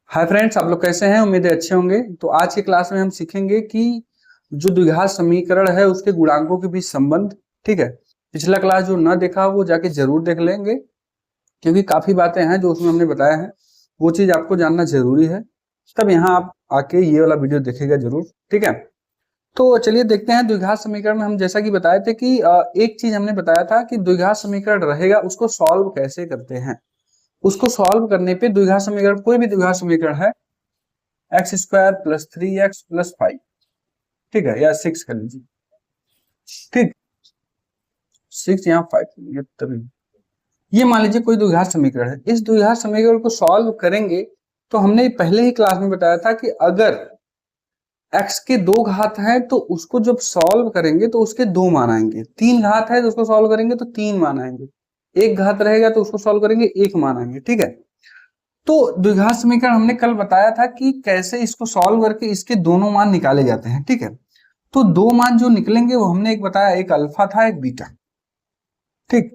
Hi friends, आप लोग कैसे हैं? उम्मीद है अच्छे होंगे। तो आज की क्लास में हम सीखेंगे कि जो द्विघात समीकरण है उसके गुणांकों के बीच संबंध। ठीक है, पिछला क्लास जो ना देखा वो जाके जरूर देख लेंगे, क्योंकि काफी बातें हैं जो उसमें हमने बताया है, वो चीज आपको जानना जरूरी है। तब यहाँ आप आके ये वाला वीडियो देखेगा जरूर। ठीक है, तो चलिए देखते हैं। द्विघात समीकरण में हम जैसा कि बताए थे कि एक चीज हमने बताया था कि द्विघात समीकरण रहेगा, उसको सॉल्व कैसे करते हैं। उसको सॉल्व करने पे द्विघात समीकरण, कोई भी द्विघात समीकरण है, x square plus 3x plus 5, ठीक है, या 6 कर लीजिए। ठीक, 6 यहाँ 5 ये तभी, ये मान लीजिए कोई द्विघात समीकरण है। इस द्विघात समीकरण को सॉल्व करेंगे तो हमने पहले ही क्लास में बताया था कि अगर x के 2 घात है तो उसको जब सॉल्व करेंगे तो उसके 2 मान आएंगे। 3 घात है तो उसको सॉल्व करेंगे तो 3 मान आएंगे। 1 घात रहेगा तो उसको सॉल्व करेंगे 1 मान आएंगे। ठीक है, तो द्विघात समीकरण हमने कल बताया था कि कैसे इसको सॉल्व करके इसके दोनों मान निकाले जाते हैं। ठीक है, तो 2 मान जो निकलेंगे वो हमने एक बताया, एक अल्फा था एक बीटा। ठीक,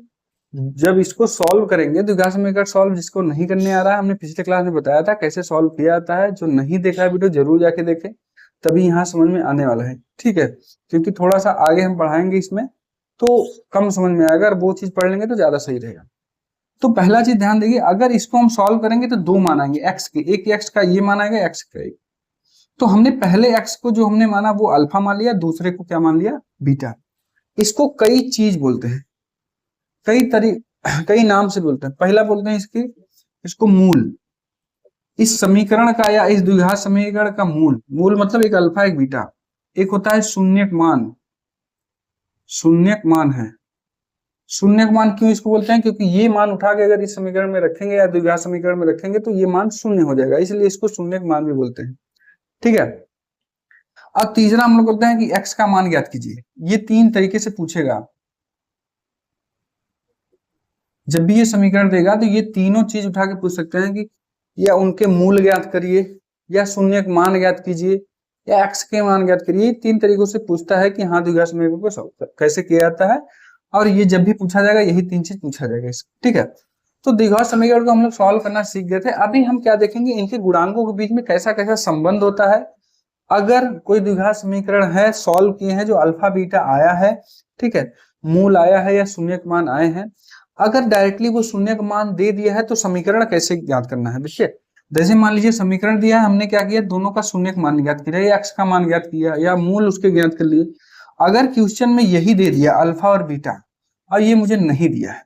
जब इसको सॉल्व करेंगे द्विघात समीकरण सॉल्व, जिसको नहीं करने आ रहा है, हमने पिछले क्लास में बताया था कैसे सॉल्व किया जाता है। जो नहीं देखा है वीडियो जरूर जाके देखें, तभी यहाँ समझ में आने वाला है। ठीक है, क्योंकि थोड़ा सा आगे हम पढ़ाएंगे इसमें तो कम समझ में आएगा, और वो चीज पढ़ लेंगे तो ज्यादा सही रहेगा। तो पहला चीज ध्यान देखिए, अगर इसको हम सॉल्व करेंगे तो 2 मान आएंगे एक्स के, एक एक्स का ये मान आएगा, एक्स का एक। तो हमने पहले एक्स को जो हमने माना वो अल्फा मान लिया, दूसरे को क्या मान लिया? बीटा। इसको कई चीज बोलते हैं, कई नाम से बोलते हैं। पहला बोलते हैं इसको मूल, इस समीकरण का या इस द्विघात समीकरण का मूल। मूल मतलब एक अल्फा एक बीटा। एक होता है शून्यक मान, शून्यक मान है। शून्यक मान क्यों इसको बोलते हैं? क्योंकि ये मान उठा के अगर इस समीकरण में रखेंगे या द्विघात समीकरण में रखेंगे तो ये मान शून्य हो जाएगा, इसलिए इसको शून्यक मान भी बोलते हैं। ठीक है, अब तीसरा हम लोग बोलते हैं कि x का मान ज्ञात कीजिए। ये 3 तरीके से पूछेगा, जब भी ये समीकरण देगा तो ये तीनों चीज उठा के पूछ सकते हैं कि या उनके मूल ज्ञात करिए, या शून्यक मान ज्ञात कीजिए, या x के मान ज्ञात करिए। 3 तरीकों से पूछता है कि हाँ द्विघात समीकरण को सॉल्व कैसे किया जाता है, और ये जब भी पूछा जाएगा यही 3 चीज पूछा जाएगा इसको। ठीक है, तो द्विघात समीकरण को हम लोग सॉल्व करना सीख गए थे। अभी हम क्या देखेंगे, इनके गुणांकों के बीच में कैसा कैसा संबंध होता है। अगर कोई द्विघात समीकरण है, सॉल्व किए हैं, जो अल्फा बीटा आया है, ठीक है, मूल आया है या शून्यक मान आए हैं, अगर डायरेक्टली वो शून्यक मान दे दिया है तो समीकरण कैसे ज्ञात करना है। देखिए, जैसे मान लीजिए समीकरण दिया है, हमने क्या किया, दोनों का शून्यक मान ज्ञात किया, या एक्स का मान ज्ञात किया, या मूल उसके ज्ञात कर लिए। अगर क्वेश्चन में यही दे दिया अल्फा और बीटा, और ये मुझे नहीं दिया है,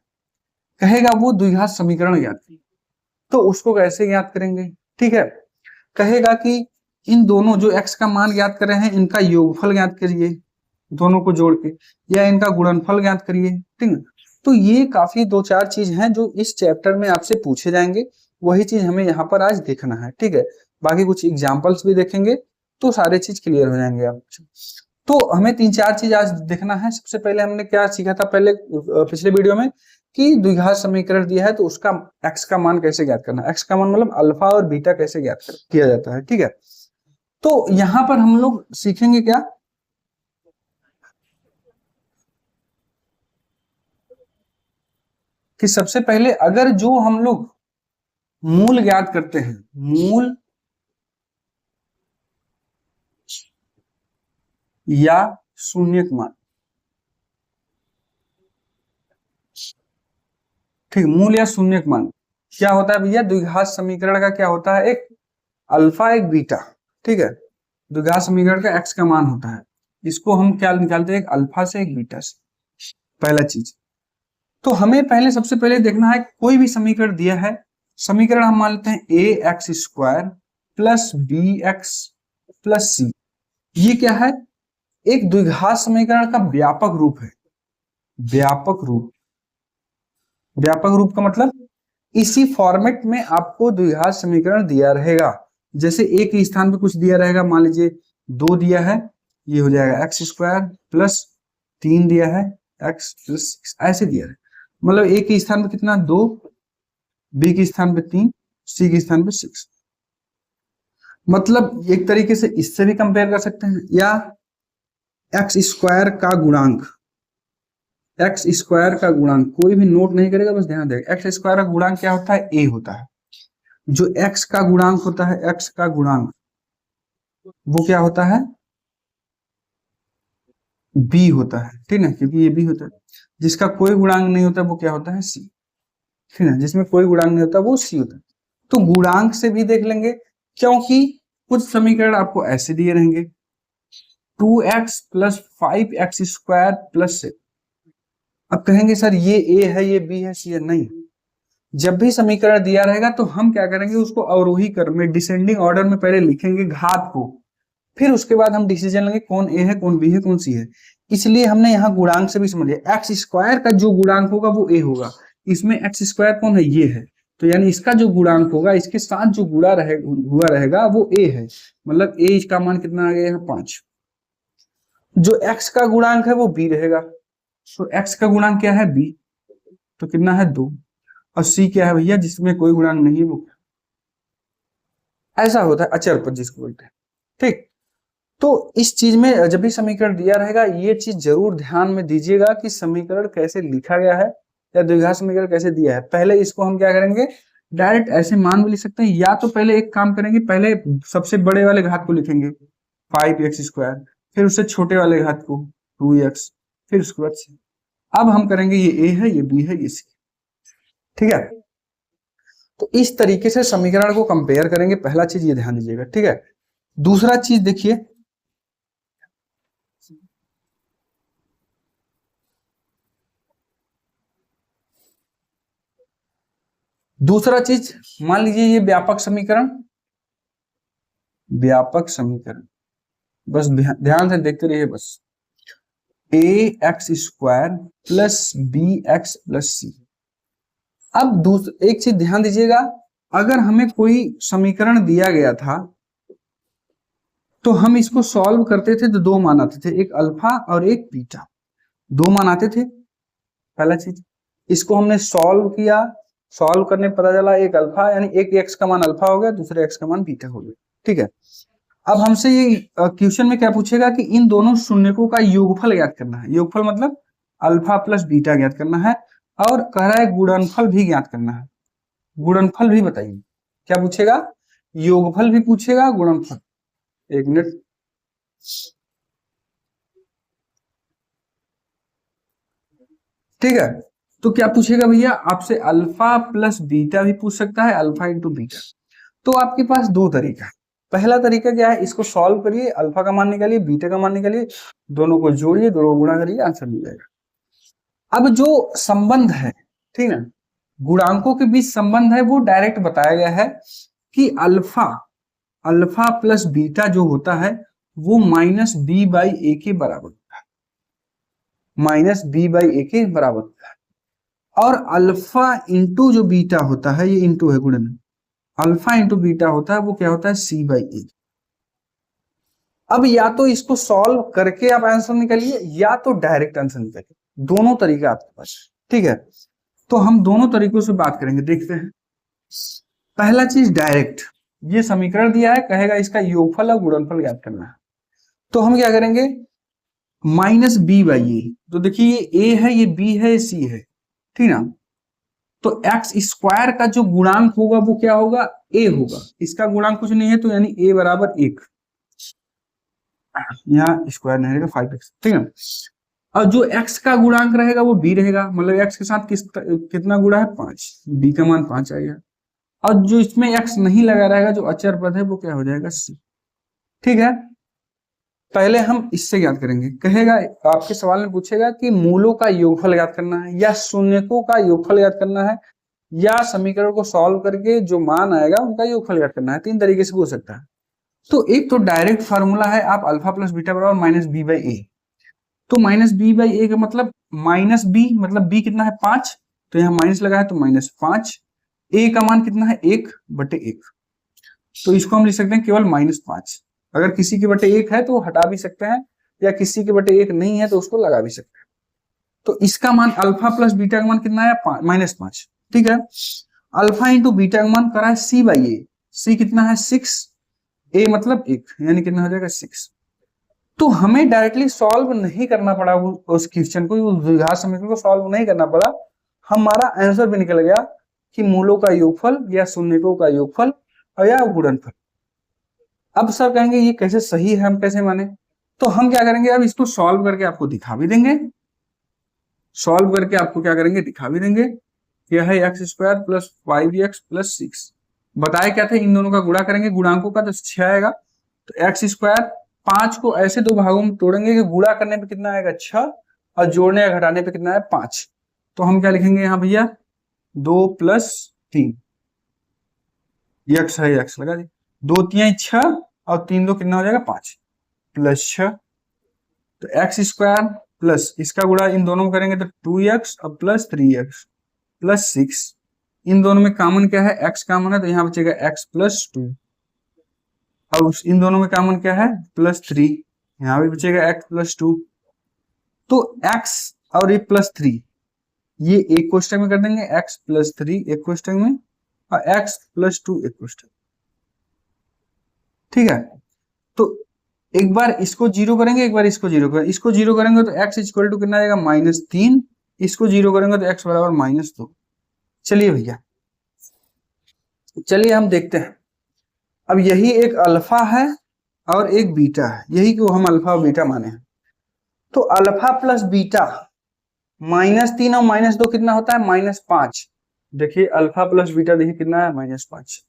कहेगा वो द्विघात समीकरण ज्ञात कीजिए। तो उसको कैसे ज्ञात करेंगे? ठीक है, कहेगा कि इन दोनों जो x का मान ज्ञात कर रहे हैं इनका योगफल ज्ञात करिए, दोनों को जोड़ के, या इनका गुणनफल ज्ञात करिए। ठीक है, तो ये काफी 2-4 चीज हैं जो इस चैप्टर में आपसे पूछे जाएंगे, वही चीज हमें यहाँ पर आज देखना है। ठीक है, बाकी कुछ एग्जाम्पल्स भी देखेंगे तो सारे चीज क्लियर हो जाएंगे आप। तो हमें 3-4 चीज आज देखना है। सबसे पहले हमने क्या सीखा था पहले पिछले वीडियो में, कि द्विघात समीकरण दिया है तो उसका x का मान कैसे ज्ञात करना है। x का मान मतलब अल्फा और बीटा कैसे ज्ञात किया जाता है। ठीक है, तो यहां पर हम लोग सीखेंगे क्या, कि सबसे पहले अगर जो हम लोग मूल ज्ञात करते हैं, मूल या शून्यक मान, ठीक, मूल या शून्यक मान क्या होता है भैया? द्विघात समीकरण का क्या होता है, एक अल्फा एक बीटा। ठीक है, द्विघात समीकरण का x का मान होता है, इसको हम क्या निकालते हैं, एक अल्फा से एक बीटा से। पहला चीज तो हमें पहले सबसे पहले देखना है, कोई भी समीकरण दिया है, समीकरण हम मान लेते हैं a x square plus b x plus c. ये क्या है? एक द्विघात समीकरण का व्यापक रूप है। व्यापक रूप, व्यापक रूप का मतलब इसी फॉर्मेट में आपको द्विघात समीकरण दिया रहेगा। जैसे एक ही स्थान पे कुछ दिया रहेगा, मान लीजिए 2 दिया है, ये हो जाएगा एक्स स्क्वायर प्लस 3 दिया है एक्स प्लस 6, ऐसे दिया है। मतलब ए के स्थान पे कितना, 2, बी के स्थान पे 3, सी के स्थान पे 6। मतलब एक तरीके से इससे भी कंपेयर कर सकते हैं, या एक्स स्क्वायर का गुणांक, एक्स स्क्वायर का गुणांक कोई भी नोट नहीं करेगा, बस ध्यान देगा, एक्स स्क्वायर का गुणांक क्या होता है? ए होता है। जो x का गुणांक होता है, x का गुणांक वो क्या होता है, b होता है, ठीक है, क्योंकि ये b होता है। जिसका कोई गुणांक नहीं होता वो क्या होता है, c, ठीक है, जिसमें कोई गुणांक नहीं होता वो c होता है। तो गुणांक से भी देख लेंगे, क्योंकि कुछ समीकरण आपको ऐसे दिए रहेंगे, 2x plus 5x square plus 6। अब कहेंगे सर ये a है, ये b है, c है, नहीं। जब भी समीकरण दिया रहेगा तो हम क्या करेंगे, उसको अवरोही क्रम में डिसेंडिंग ऑर्डर में पहले लिखेंगे घात को, फिर उसके बाद हम डिसीजन लेंगे कौन ए है, कौन बी है, कौन सी है। इसलिए हमने यहाँ गुणांक से भी समझ लिया, एक्स स्क्वायर का जो गुणांक होगा वो ए होगा। इसमें एक्स स्क्वायर कौन है, ये है, तो यानी इसका जो गुणांक होगा इसके साथ जो गुणा हुआ रहेगा वो ए है, मतलब ए इसका मान कितना आ गया यहाँ 5। जो एक्स का गुणांक है वो बी रहेगा, तो एक्स का गुणांक क्या है, बी, तो कितना है 2। और सी क्या है भैया, जिसमें कोई गुणांक नहीं है वो, ऐसा होता है अचर पद जिसको बोलते हैं, ठीक। तो इस चीज में जब भी समीकरण दिया रहेगा ये चीज जरूर ध्यान में दीजिएगा कि समीकरण कैसे लिखा गया है या द्विघात समीकरण कैसे दिया है। पहले इसको हम क्या करेंगे, डायरेक्ट ऐसे मान भी लिख सकते हैं, या तो पहले एक काम करेंगे, पहले सबसे बड़े वाले घात को लिखेंगे 5x स्क्वायर, फिर उससे छोटे वाले घात को 2x, फिर उसके बाद c। अब हम करेंगे ये a है, ये b है, ये c, ठीक है। तो इस तरीके से समीकरण को कंपेयर करेंगे, पहला चीज ये ध्यान दीजिएगा, ठीक है। दूसरा चीज देखिए, दूसरा चीज मान लीजिए ये व्यापक समीकरण, व्यापक समीकरण, बस ध्यान से देखते रहिए, बस a x square plus b x plus c. अब एक चीज ध्यान दीजिएगा, अगर हमें कोई समीकरण दिया गया था तो हम इसको सॉल्व करते थे तो दो मान आते थे, एक अल्फा और एक बीटा, दो मान आते थे। पहला चीज, इसको हमने सॉल्व किया, सॉल्व करने पता चला एक अल्फा, यानी एक एक्स का मान अल्फा हो गया, दूसरे एक्स का मान बीटा हो गया, ठीक है। अब हमसे ये क्वेश्चन में क्या पूछेगा कि इन दोनों शून्यकों का योगफल ज्ञात करना है, योगफल मतलब अल्फा प्लस बीटा ज्ञात करना है, और कह रहा है गुणनफल भी ज्ञात करना है। गुणनफल भी बताइए, क्या पूछेगा, योगफल भी पूछेगा, गुणनफल। एक मिनट, ठीक है। तो क्या पूछेगा भैया आपसे, अल्फा प्लस बीटा भी पूछ सकता है, अल्फा इंटू बीटा। तो आपके पास दो तरीका है। पहला तरीका क्या है, इसको सॉल्व करिए, अल्फा का मान निकालिए, बीटा का मान निकालिए, दोनों को जोड़िए, दोनों को गुणा करिए, आंसर मिल जाएगा। अब जो संबंध है, ठीक है, गुणांकों के बीच संबंध है, वो डायरेक्ट बताया गया है कि अल्फा, अल्फा प्लस बीटा जो होता है वो माइनस बी बाई ए के बराबर होता है, माइनस बी बाई ए के बराबर होता है। और अल्फा इंटू जो बीटा होता है, ये इंटू है गुणन, अल्फा इंटू बीटा होता है वो क्या होता है, सी बाई ए। अब या तो इसको सॉल्व करके आप आंसर निकालिए, या तो डायरेक्ट आंसर निकालिए, दोनों तरीका आपके पास, ठीक है। तो हम दोनों तरीकों से बात करेंगे, देखते हैं। पहला चीज डायरेक्ट, ये समीकरण दिया है, कहेगा इसका योगफल और गुणनफल ज्ञात करना है, तो हम क्या करेंगे, माइनस बी बाई ए, तो देखिए ये ए है, ये बी है, ये सी है, ठीक ना। तो एक्स स्क्वायर का जो गुणांक होगा वो क्या होगा, ए होगा, इसका गुणांक कुछ नहीं है, तो यानी ए बराबर 1, यहाँ स्क्वायर नहीं रहेगा 5x, ठीक है। और जो x का गुणांक रहेगा वो b रहेगा, मतलब x के साथ कितना गुणा है, 5, b का मान 5 आएगा। और जो इसमें x नहीं लगा रहेगा, जो अचर पद है वो क्या हो जाएगा, c, ठीक है। पहले हम इससे ज्ञात करेंगे, कहेगा आपके सवाल में पूछेगा कि मूलों का योगफल ज्ञात करना है, या शून्यकों का योगफल ज्ञात करना है, या समीकरण को सॉल्व करके जो मान आएगा उनका योगफल ज्ञात करना है। तीन तरीके से पूछ सकता है। तो एक तो डायरेक्ट फार्मूला है, आप अल्फा प्लस बीटा बराबर माइनस बी बाई ए, तो माइनस बी बाई ए का मतलब माइनस बी, मतलब बी कितना है 5, तो यहाँ माइनस लगा है तो -5, ए का मान कितना है 1/1, तो इसको हम लिख सकते हैं केवल -5। अगर किसी के बटे 1 है तो हटा भी सकते हैं, या किसी के बटे 1 नहीं है तो उसको लगा भी सकते हैं। तो इसका मान अल्फा प्लस बीटा का मान कितना है, -5, ठीक है। अल्फा इंटू बीटा का मान करा है सी बाई ए, सी कितना है 6, ए मतलब 1, यानी कितना हो जाएगा 6। तो हमें डायरेक्टली सॉल्व नहीं करना पड़ा उस क्वेश्चन को, उस द्विघात समीकरण को सॉल्व नहीं करना पड़ा, हमारा आंसर भी निकल गया कि मूलों का योगफल या शून्यकों का योगफल और या गुणनफल। अब सर कहेंगे ये कैसे सही है, हम कैसे माने? तो हम क्या करेंगे, अब इसको सॉल्व करके आपको दिखा भी देंगे, सॉल्व करके आपको क्या करेंगे, दिखा भी देंगे। यह है x square plus 5x plus 6। बताए क्या थे, इन दोनों का गुणा करेंगे गुणांकों का तो 6 आएगा। तो एक्स स्क्वायर 5 को ऐसे दो भागों में तोड़ेंगे कि गुणा करने पे कितना आएगा 6 और जोड़ने या घटाने पे कितना है 5। तो हम क्या लिखेंगे यहाँ भैया 2 प्लस 3, एक्स है एक्स लगा दी, 2 3 6 और 3 2 कितना हो जाएगा 5 प्लस 6। तो एक्स स्क्वायर प्लस इसका गुणा इन दोनों में करेंगे तो 2x और प्लस 3x प्लस 6। इन दोनों में कॉमन क्या है, x कॉमन है तो यहाँ बचेगा x प्लस 2। और इन दोनों में कॉमन क्या है प्लस 3, यहाँ भी बचेगा x प्लस 2। तो x और ये प्लस 3 ये एक क्वेश्चन में कर देंगे, x प्लस 3 एक क्वेश्चन में और x प्लस 2 एक क्वेश्चन। ठीक है, तो एक बार इसको जीरो करेंगे, एक बार इसको जीरो करेंगे। इसको जीरो करेंगे तो x इक्वल टू कितना आएगा -3, इसको जीरो करेंगे तो x बराबर -2। चलिए भैया, चलिए हम देखते हैं। अब यही एक अल्फा है और एक बीटा है, यही को हम अल्फा और बीटा माने हैं। तो अल्फा प्लस बीटा -3 और -2 कितना होता है -5। देखिए अल्फा प्लस बीटा देखिए कितना है -5।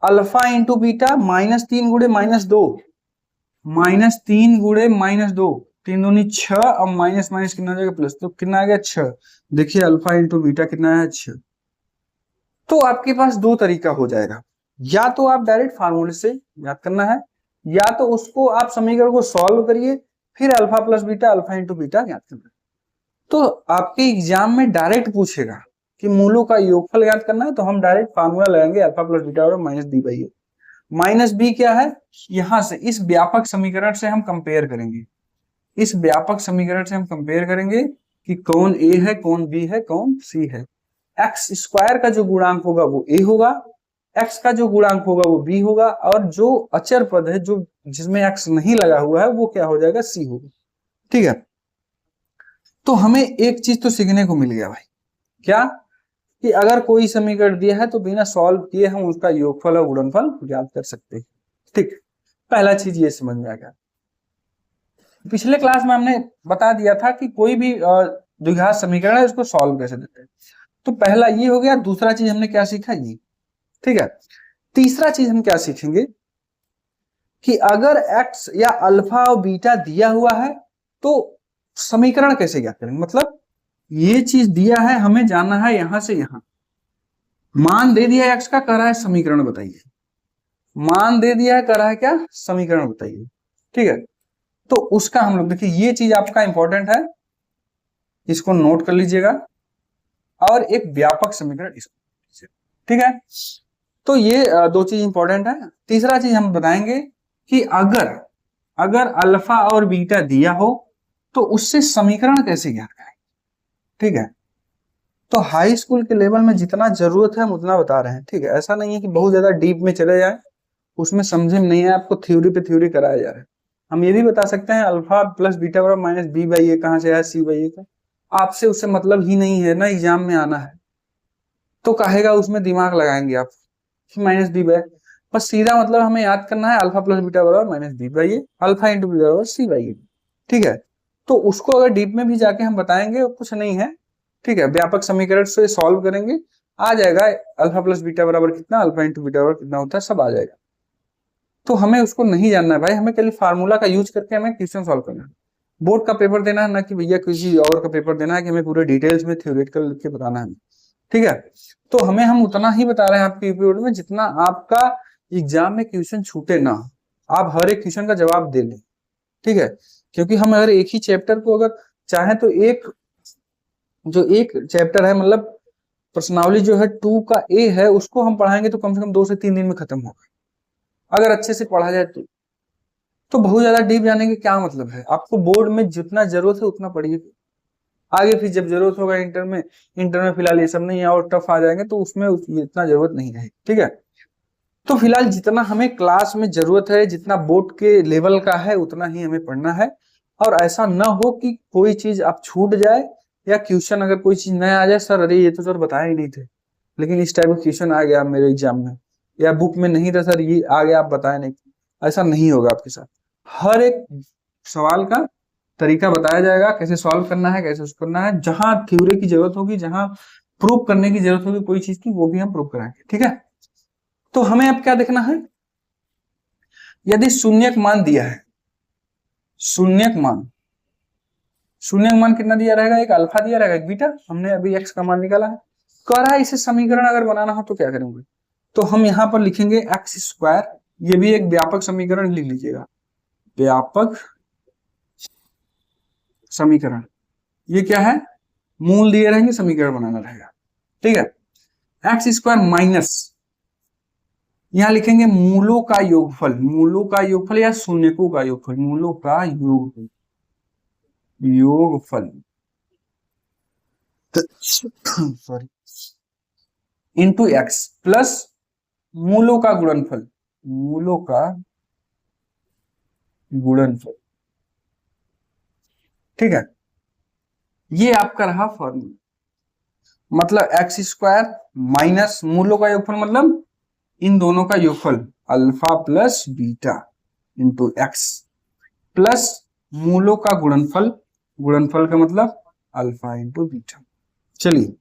अल्फा इंटू बीटा -3 गुणे -2, -3 गुणे -2, 3 दूनी 6 और माइनस माइनस कितना हो जाएगा प्लस, तो कितना आ गया 6। देखिए अल्फा इंटू बीटा कितना है 6। तो आपके पास दो तरीका हो जाएगा, या तो आप डायरेक्ट फार्मूले से याद करना है, या तो उसको आप समीकरण को सॉल्व करिए फिर alpha plus beta alpha into beta याद करना है। तो आपके एग्जाम में डायरेक्ट पूछेगा कि मूलों का योगफल याद करना है, तो हम डायरेक्ट फार्मूला लगाएंगे अल्फा प्लस बीटा और minus b by a. Minus b क्या है, यहां से इस व्यापक समीकरण से हम कंपेयर करेंगे, इस व्यापक समीकरण से हम कंपेयर करेंगे कि कौन ए है कौन बी है कौन सी है। एक्स स्क्वायर का जो गुणांक होगा वो ए होगा, एक्स का जो गुणांक होगा वो बी होगा, और जो अचर पद है जो जिसमें एक्स नहीं लगा हुआ है वो क्या हो जाएगा सी होगा। ठीक है, तो हमें एक चीज तो सीखने को मिल गया भाई, क्या कि अगर कोई समीकरण दिया है तो बिना सॉल्व किए हम उसका योगफल और गुणनफल ज्ञात कर सकते हैं। ठीक, पहला चीज ये समझ में आ गया। पिछले क्लास में हमने बता दिया था कि कोई भी द्विघात समीकरण है उसको सॉल्व कैसे देते हैं। तो पहला ये हो गया, दूसरा चीज हमने क्या सीखा ये। ठीक है, तीसरा चीज हम क्या सीखेंगे कि अगर एक्स या अल्फा और बीटा दिया हुआ है तो समीकरण कैसे ज्ञात करेंगे। मतलब ये चीज दिया है, हमें जाना है यहां से यहां, मान दे दिया है एक्स का, कह रहा है समीकरण बताइए। मान दे दिया है, कह रहा है क्या समीकरण बताइए। ठीक है, तो उसका हम लोग देखिए ये चीज आपका इंपॉर्टेंट है, इसको नोट कर लीजिएगा, और एक व्यापक समीकरण इसको। ठीक है, तो ये दो चीज इंपॉर्टेंट है। तीसरा चीज हम बताएंगे कि अगर अल्फा और बीटा दिया हो तो उससे समीकरण कैसे ज्ञात करें। ठीक है, तो हाई स्कूल के लेवल में जितना जरूरत है हम उतना बता रहे हैं। ठीक है, ऐसा नहीं है कि बहुत ज्यादा डीप में चले जाए, उसमें समझे में नहीं है, आपको थ्योरी पे थ्योरी कराया जा रहा है। हम ये भी बता सकते हैं अल्फा प्लस बीटा बराबर माइनस बी बाई ए कहां से आया सी बाई ए का, आपसे उससे मतलब ही नहीं है ना, एग्जाम में आना है तो कहेगा उसमें दिमाग लगाएंगे आप माइनस बी बाई, बस सीधा मतलब हमें याद करना है अल्फा प्लस बीटा बराबर minus b by a, alpha into beta बराबर सी बाई ए। ठीक है, तो उसको अगर डीप में भी जाके हम बताएंगे कुछ नहीं है। ठीक है, व्यापक समीकरण से सॉल्व करेंगे, आ जाएगा अल्फा प्लस बीटा बराबर कितना, अल्फा इंटू बीटा बराबर कितना होता है, सब आ जाएगा। तो हमें उसको नहीं जानना है भाई, हमें केवल फार्मूला का यूज करके हमें क्वेश्चन सॉल्व करना है। बोर्ड का पेपर देना है ना कि भैया किसी और का पेपर देना है कि हमें पूरे डिटेल्स में थ्योरेटिकल लिख के बताना है। ठीक है, तो हम उतना ही बता रहे हैं आपके पीरियड में जितना आपका एग्जाम में क्वेश्चन छूटे ना, आप हर एक क्वेश्चन का जवाब दे लें। ठीक है, क्योंकि हम अगर एक ही चैप्टर को अगर चाहे तो एक चैप्टर है, मतलब पर्सनावली जो है 2 का ए है, उसको हम पढ़ाएंगे तो कम से कम 2 से 3 दिन में खत्म होगा अगर अच्छे से पढ़ा जाए तो बहुत ज्यादा डीप जाने के क्या मतलब है। आपको बोर्ड में जितना जरूरत है उतना पढ़िए, आगे फिर जब जरूरत होगा इंटर में फिलहाल ये सब नहीं है और टफ आ जाएंगे तो उसमें इतना जरूरत नहीं है। ठीक है, तो फिलहाल जितना हमें क्लास में जरूरत है, जितना बोर्ड के लेवल का है उतना ही हमें पढ़ना है, और ऐसा ना हो कि कोई चीज आप छूट जाए या क्वेश्चन अगर कोई चीज नया आ जाए, सर अरे ये तो सर बताया ही नहीं थे, लेकिन इस टाइप का क्वेश्चन आ गया मेरे एग्जाम में, या बुक में नहीं था सर ये आ गया आप बताए नहीं, ऐसा नहीं होगा आपके साथ। हर एक सवाल का तरीका बताया जाएगा, कैसे सॉल्व करना है, कैसे उसको करना है, जहां थ्योरी की जरूरत होगी, जहां प्रूव करने की जरूरत होगी कोई चीज की, वो भी हम प्रूव कराएंगे, ठीक है। तो हमें अब क्या देखना है, यदि शून्यक मान दिया है, शून्यक मान, शून्यक मान कितना दिया रहेगा, एक अल्फा दिया रहेगा, एक बीटा, हमने अभी एक्स का मान निकाला है। कह रहा है इसे समीकरण अगर बनाना हो तो क्या करेंगे, तो हम यहां पर लिखेंगे एक्स स्क्वायर, ये भी एक व्यापक समीकरण लिख लीजिएगा, व्यापक समीकरण। ये क्या है, मूल दिए रहेंगे, समीकरण बनाना रहेगा, ठीक है। एक्स स्क्वायर माइनस, यहां लिखेंगे मूलों का योगफल, मूलों का योगफल या शून्यकों का योगफल, मूलों का योगफल सॉरी, इंटू एक्स प्लस मूलों का गुणनफल, मूलों का गुणनफल, ठीक है। ये आपका रहा फॉर्मूला, मतलब एक्स स्क्वायर माइनस मूलों का योगफल, मतलब इन दोनों का योगफल alpha plus beta into x plus मूलों का गुणनफल, गुणनफल का मतलब अल्फा इंटू बीटा। चलिए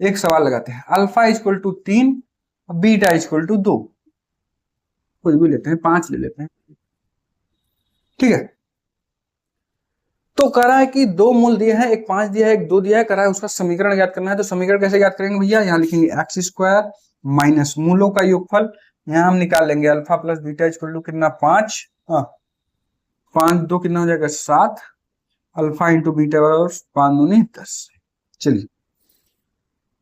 एक सवाल लगाते हैं, alpha equal to 3, beta equal to 2, कुछ भी लेते हैं, 5 ले लेते हैं, ठीक है। तो कह रहा है कि दो मूल दिए हैं, एक 5 दिया है, एक 2 दिया है, कह रहा है उसका समीकरण ज्ञात करना है। तो समीकरण कैसे ज्ञात करेंगे भैया, यहाँ लिखेंगे एक्स स्क्वायर माइनस मूलों का योगफल, यहाँ हम निकाल लेंगे alpha plus beta equal to कितना 5, 5 2 कितना हो जाएगा 7, अल्फा इंटू बीटा बराबर 5 दूनी 10। चलिए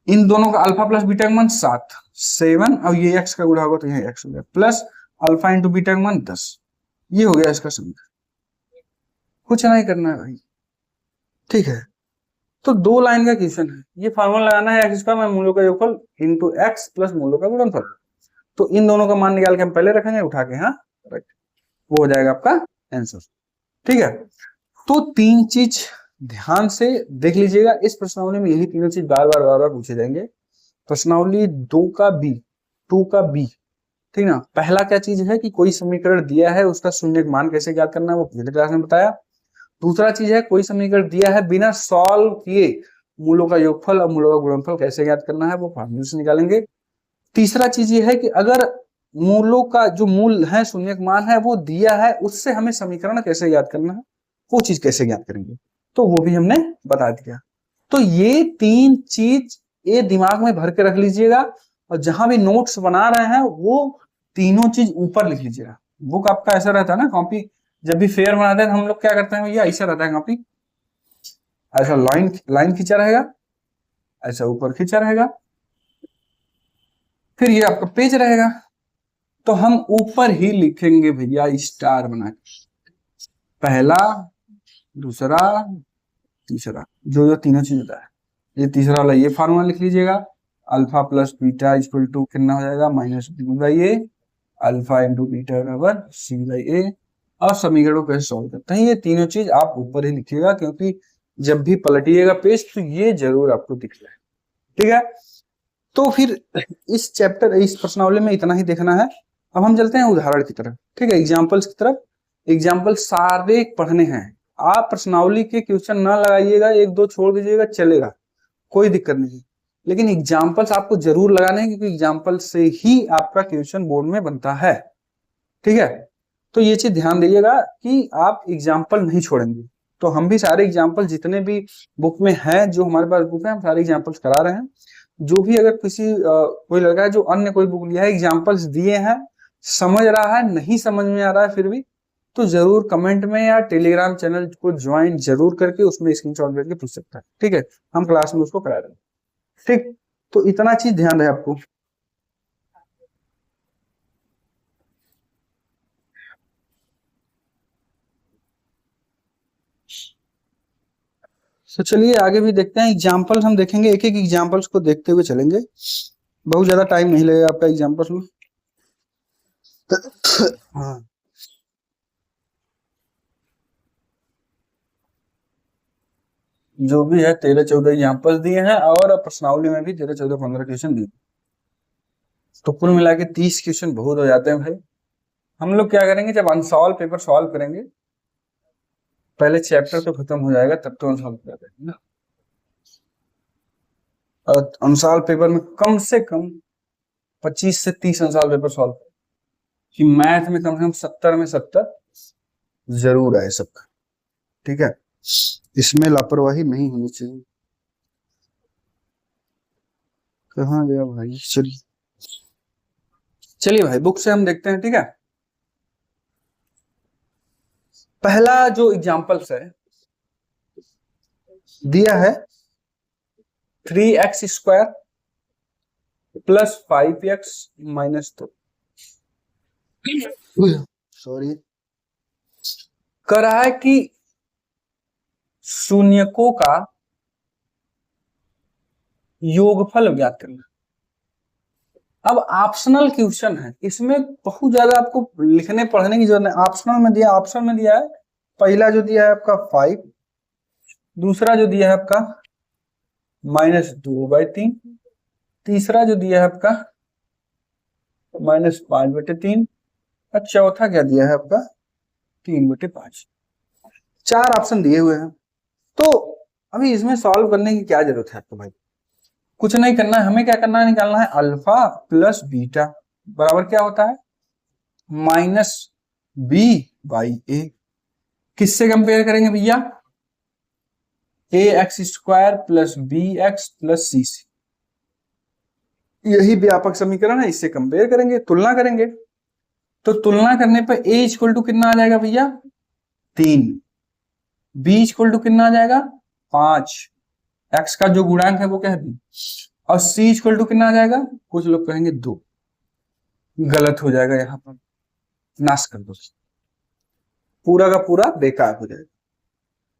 इन दोनों का अल्फा प्लस बीटा का मान 7 7, अब ये एक्स का गुणा होगा तो यहाँ एक्स हो गया, प्लस अल्फा इंटू बीटा का मान 10, ये हो गया इसका समीकरण। कुछ नहीं करना है भाई, ठीक है। तो 2 लाइन का क्वेश्चन है, ये फार्मूला लगाना है एक्स स्क्वायर में मूलों का योगफल इंटू एक्स प्लस मूलों का गुणनफल। तो इन दोनों का मान निकाल के हम पहले रखेंगे उठा के, हाँ राइट, वो हो जाएगा आपका आंसर, ठीक है। तो 3 चीज ध्यान से देख लीजिएगा, इस प्रश्नावली में यही तीनों चीज बार बार पूछे जाएंगे। प्रश्नावली 2 का बी, 2 का बी, ठीक ना। पहला क्या चीज है कि कोई समीकरण दिया है उसका शून्य मान कैसे ज्ञात करना है, वो पिछले क्लास में बताया। दूसरा चीज है कोई समीकरण दिया है बिना सॉल्व किए मूलों का योगफल और मूलों का गुणनफल कैसे ज्ञात करना है, वो फार्मूले से निकालेंगे। तीसरा चीज ये है कि अगर मूलों का जो मूल है, शून्य मान है, वो दिया है, उससे हमें समीकरण कैसे ज्ञात करना है, वो चीज कैसे ज्ञात करेंगे, तो वो भी हमने बता दिया। तो ये 3 चीज ये दिमाग में भर के रख लीजिएगा, और जहां भी नोट्स बना रहे हैं वो तीनों चीज ऊपर लिख लीजिएगा। बुक आपका ऐसा रहता है ना, कॉपी जब भी फेयर बनाते हैं हम लोग क्या करते हैं भैया, ऐसा रहता है कॉपी, ऐसा लाइन लाइन खींचा रहेगा, ऐसा ऊपर खींचा रहेगा, फिर ये आपका पेज रहेगा, तो हम ऊपर ही लिखेंगे भैया स्टार बना के, पहला दूसरा तीसरा, जो जो तीनों चीज होता है, ये तीसरा वाला ये फार्मूला लिख लीजिएगा, alpha plus beta equal to कितना हो जाएगा minus b by a, alpha into beta बराबर सी बाई ए। अब समीकरण को कैसे सॉल्व करते हैं, ये तीनों चीज आप ऊपर ही लिखिएगा, क्योंकि जब भी पलटिएगा पेज तो ये जरूर आपको दिख जाए, ठीक है। तो फिर इस चैप्टर, इस प्रश्नावली में इतना ही देखना है। अब हम चलते हैं उदाहरण की तरफ, ठीक है, एग्जाम्पल्स की तरफ। एग्जाम्पल सारे पढ़ने हैं, आप प्रश्नावली के क्वेश्चन ना लगाइएगा, एक दो छोड़ दीजिएगा चलेगा, कोई दिक्कत नहीं, लेकिन एग्जाम्पल्स आपको जरूर लगाने हैं, क्योंकि एग्जाम्पल से ही आपका क्वेश्चन बोर्ड में बनता है, ठीक है। तो ये चीज ध्यान दीजिएगा कि आप एग्जाम्पल नहीं छोड़ेंगे। तो हम भी सारे एग्जाम्पल जितने भी बुक में हैं, जो हमारे पास बुक है, हम सारे एग्जाम्पल्स करा रहे हैं। जो भी अगर किसी कोई लड़का है जो अन्य कोई बुक लिया है, एग्जाम्पल्स दिए हैं, समझ रहा है, नहीं समझ में आ रहा है फिर भी, तो जरूर कमेंट में या टेलीग्राम चैनल को ज्वाइन जरूर करके उसमें स्क्रीनशॉट करके पूछ सकता है, ठीक है, हम क्लास में उसको करा रहे हैं, ठीक। तो इतना चीज ध्यान रहे आपको। तो चलिए आगे भी देखते हैं, एग्जाम्पल्स हम देखेंगे, एक एक एग्जाम्पल्स को देखते हुए चलेंगे, बहुत ज्यादा टाइम नहीं लगेगा आपका एग्जाम्पल्स में। हाँ जो भी है 13-14 एग्जाम्पल्स दिए हैं और प्रश्नावली में भी 13-14-15 क्वेश्चन दिए, तो कुल मिला के 30 क्वेश्चन बहुत हो जाते हैं भाई। हम लोग क्या करेंगे, जब अनसॉल्व पेपर सॉल्व करेंगे, पहले चैप्टर तो खत्म हो जाएगा तब तो अनसॉल्व कर देंगे ना। और अनसॉल्व पेपर में कम से कम 25 से 30 अनसॉल्व पेपर सॉल्व, कि मैथ में कम से कम 70 में 70 जरूर आए सबका, ठीक है। इसमें लापरवाही नहीं होनी चाहिए। कहाँ गया भाई, चलिए चलिए भाई बुक से हम देखते हैं, ठीक है। पहला जो एग्जाम्पल्स है दिया है 3x² plus 5x minus 2, sorry, कह रहा है कि शून्यकों का योगफल ज्ञात करना। अब ऑप्शनल क्वेश्चन है, इसमें बहुत ज्यादा आपको लिखने पढ़ने की जरूरत नहीं। ऑप्शनल में दिया, ऑप्शन में दिया है, पहला जो दिया है आपका 5, दूसरा जो दिया है आपका -2/3, तीसरा जो दिया है आपका -5/3, और चौथा क्या दिया है आपका 3/5। 4 ऑप्शन दिए हुए हैं। तो अभी इसमें सॉल्व करने की क्या जरूरत है आपको भाई, कुछ नहीं करना है, हमें क्या करना है, निकालना है अल्फा प्लस बीटा बराबर क्या होता है -b/a। किससे कंपेयर करेंगे भैया, ax² plus bx plus c से, यही व्यापक समीकरण है, इससे कंपेयर करेंगे, तुलना करेंगे। तो तुलना करने पर a इक्वल टू कितना आ जाएगा भैया 3, b इक्वल टू कितना आ जाएगा 5, x का जो गुणांक है वो क्या है b, और c इक्वल टू कितना आ जाएगा, कुछ लोग कहेंगे 2, गलत हो जाएगा, यहाँ पर नाश कर दो, पूरा का पूरा बेकार हो जाएगा।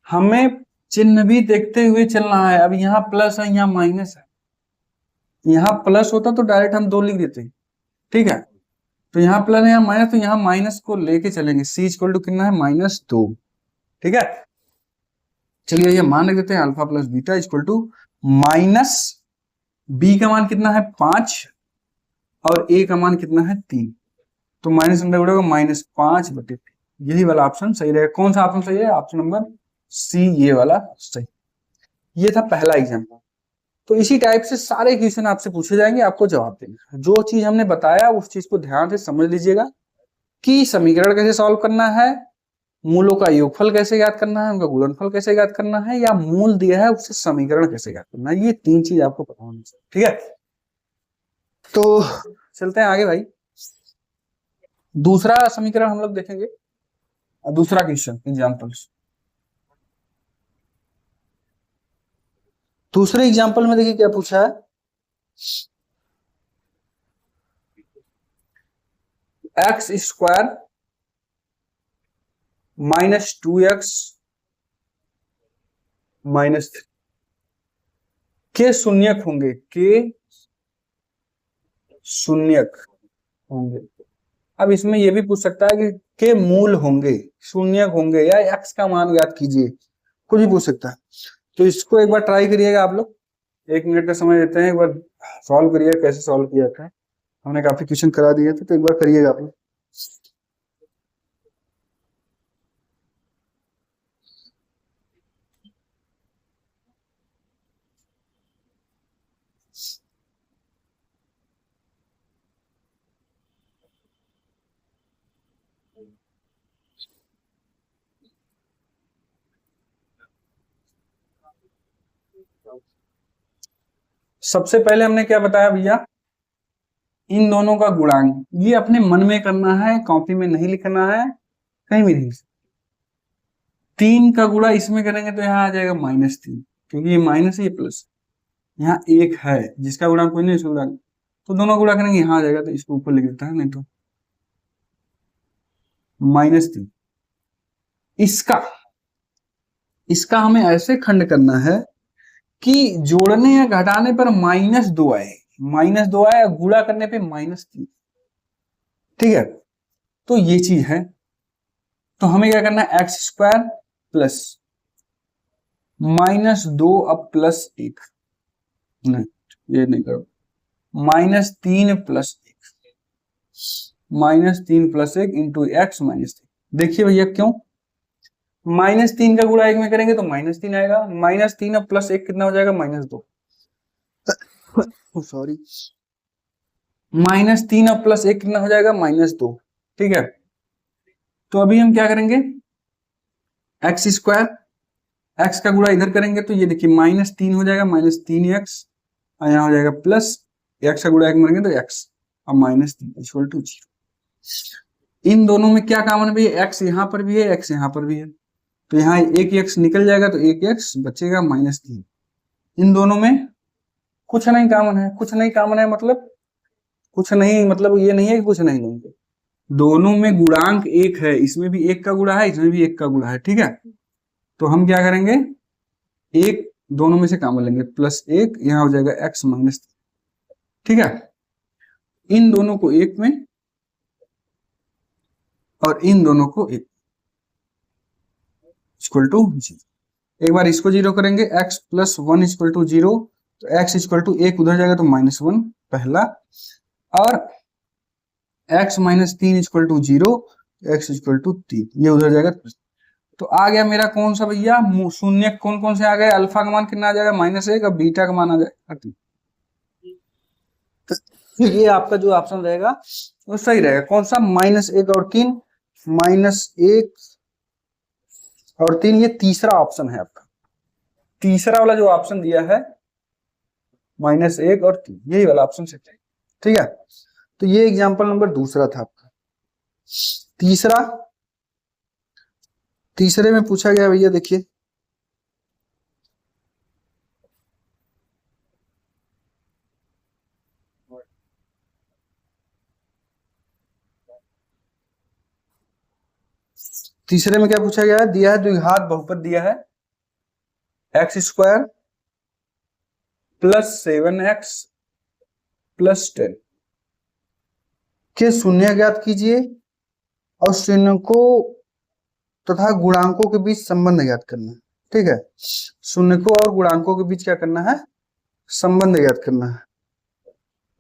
हमें चिन्ह भी देखते हुए चलना है। अब यहाँ प्लस है, यहाँ माइनस है, यहाँ प्लस होता तो डायरेक्ट हम 2 लिख देते, ठीक है। तो यहाँ प्लस है, यहाँ माइनस, तो यहाँ माइनस को लेके चलेंगे, c इक्वल टू कितना है -2, ठीक है। चलिए ये मान रख देते हैं, alpha plus beta equal to minus b का मान कितना है 5 और a का मान कितना है 3, तो माइनस अंदर उड़ेगा -5/3, यही वाला ऑप्शन सही रहेगा। कौन सा ऑप्शन सही है, ऑप्शन नंबर सी, ये वाला सही। ये था पहला एग्जाम्पल। तो इसी टाइप से सारे क्वेश्चन आपसे पूछे जाएंगे, आपको जवाब देना। जो चीज हमने बताया उस चीज को ध्यान से समझ लीजिएगा, कि समीकरण कैसे सॉल्व करना है, मूलों का योगफल कैसे ज्ञात करना है, उनका गुणनफल कैसे ज्ञात करना है, या मूल दिया है उससे समीकरण कैसे ज्ञात करना है, ये 3 चीज आपको पता होनी चाहिए, ठीक है। तो चलते हैं आगे भाई, दूसरा समीकरण हम लोग देखेंगे, दूसरा क्वेश्चन एग्जाम्पल्स। दूसरे एग्जाम्पल में देखिए क्या पूछा है, x² -2x -3 के शून्यक होंगे, के शून्यक होंगे। अब इसमें यह भी पूछ सकता है कि के मूल होंगे, शून्यक होंगे, या x का मान ज्ञात कीजिए, कुछ भी पूछ सकता है। तो इसको एक बार ट्राई करिएगा आप लोग, 1 मिनट का समय देते हैं, एक बार सॉल्व करिएगा, कैसे सॉल्व किया था, हमने काफी क्वेश्चन करा दिए थे, तो एक बार करिएगा आप लोग। सबसे पहले हमने क्या बताया भैया, इन दोनों का गुणांक, ये अपने मन में करना है, कॉपी में नहीं लिखना है, कहीं भी नहीं। 3 का गुणा इसमें करेंगे तो यहाँ आ जाएगा -3, क्योंकि ये माइनस है, ये प्लस, यहाँ 1 है जिसका गुणांक कोई नहीं, इसका गुणांक, तो दोनों गुणा करेंगे, यहाँ आ जाएगा, तो इसको ऊपर लिख देता है, नहीं तो -3। इसका इसका हमें ऐसे खंड करना है कि जोड़ने या घटाने पर -2 आए, -2 आए, गुणा करने पे -3, ठीक है। तो ये चीज है, तो हमें क्या करना है, x² प्लस -2 अब +1, नहीं ये नहीं करो, -3 + 1, -3 + 1 इंटू एक्स -3। देखिए भैया क्यों, -3 का गुणा 1 में करेंगे तो -3 आएगा, -3 अब +1 कितना हो जाएगा, -2, सॉरी, -3 अब +1 कितना हो जाएगा, -2, ठीक है। तो अभी हम क्या करेंगे, x², x का गुणा इधर करेंगे तो ये देखिए -3 हो जाएगा, -3x, और यहाँ हो जाएगा प्लस, x का गुणा 1 करेंगे तो x, अब -3 इक्वल टू 0। इन दोनों में क्या कॉमन है भैया, x यहाँ पर भी है, x यहाँ पर भी है, तो यहाँ एक x निकल जाएगा तो एक x बचेगा -3। इन दोनों में कुछ नहीं कॉमन है, कुछ नहीं कॉमन है मतलब कुछ नहीं, मतलब ये नहीं है कि कुछ नहीं लेंगे, दोनों में गुणांक 1 है, इसमें भी 1 का गुणा है, इसमें भी 1 का गुणा है, ठीक है। तो हम क्या करेंगे, एक दोनों में से कॉमन लेंगे, +1, यहाँ हो जाएगा x -3, ठीक है। इन दोनों को 1 में और इन दोनों को 1 इक्वल टू 0। एक बार इसको 0 करेंगे, x + 1 = 0, तो x = 1 उधर जाएगा तो -1 पहला, और x -3 = 0, x = 3, ये उधर जाएगा। तो आ गया मेरा कौन सा भैया, शून्य कौन कौन से आ गए, अल्फा का मान कितना आ जाएगा, -1, और बीटा का मान आ जाएगा 3। तो ये आपका जो ऑप्शन रहेगा वो सही रहेगा, कौन सा, -1 और 3, -1 और 3, ये तीसरा ऑप्शन है आपका, तीसरा वाला जो ऑप्शन दिया है -1 और 3, यही वाला ऑप्शन सही है, ठीक है। तो ये एग्जांपल नंबर दूसरा था आपका। तीसरे में पूछा गया भैया, देखिए तीसरे में क्या पूछा गया है, दिया है द्विघात बहुपद दिया है x² + 7x + 10 के शून्य ज्ञात कीजिए और शून्य को तथा गुणांकों के बीच संबंध ज्ञात करना है, ठीक है। शून्य को और गुणांकों के बीच क्या करना है, संबंध ज्ञात करना है।